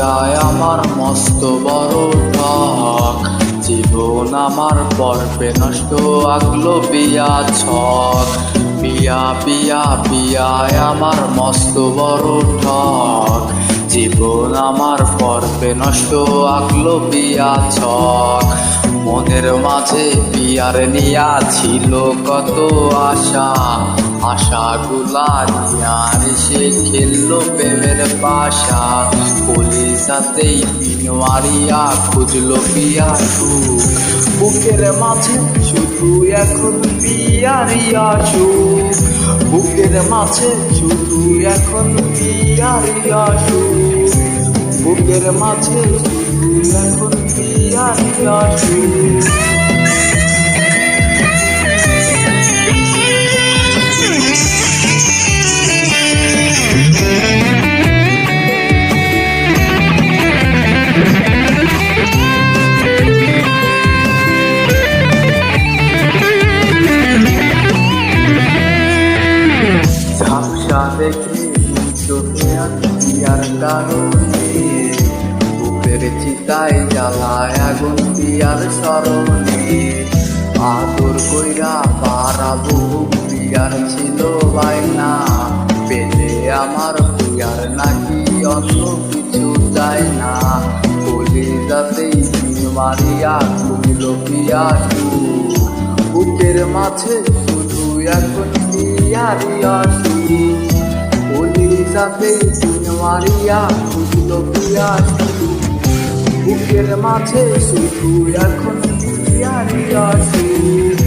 পিয়ায় আমার মস্ত বড় ঠক। জীবন আমার পর্বে নষ্ট আগলো পিয়া ছক। পিয়া পিয়া পিয়ায় আমার মস্ত বড় ঠক। জীবন আমার পর্বে নষ্ট আগলো পিয়া ছক। মনের মাঝে পিয়ার নিয়া ছিল কত আশা, আশাগুলা নিয়ার সে খেললো প্রেমের বাসা। কলিজাতেই পিন মারিয়া খুঁজলো পিয়া সুখ। বুকের মাঝে শুধু এখন পিয়ারি আসুক। বুকের মাঝে শুধু এখন পিয়ারি আসুক। বুকের মাঝে শুধু এখন পিয়ারি আসুক। ঝাপসা দেখে চোখে পিয়ার কারণে, বুকের চিতায় জ্বালায় আগুন পিয়ার স্মরণে। আদর কইরা পারাবো পিয়ার ছিল বাইনা, পেলে আমার পিয়ার নাকি অন্য কিছু চাই না। কলিজাতেই পিন মারিয়া খুঁজলো পিয়া সুখ। বুকের মাঝে শুধু এখন পিয়ারি আসুক। কলিজাতেই পিন মারিয়া খুঁজলো পিয়া সুখ। বুকের মাঝে শুধু এখন পিয়ারি আসুক।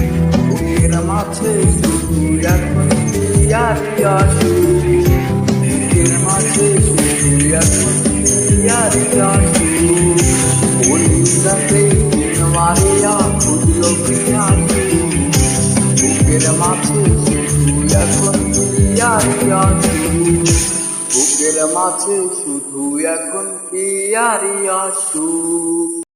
বুকের মাঝে শুধু এখন পিয়ারি আসুক। বুকের মাঝে শুধু এখন পিয়ারি আসুক। কলিজাতেই পিন মারিয়া খুঁজলো পিয়া সুখ। বুকের মাঝে শুধু এখন পিয়ারি আসুক। বুকের মাঝে শুধু এখন পিয়ারি আসুক।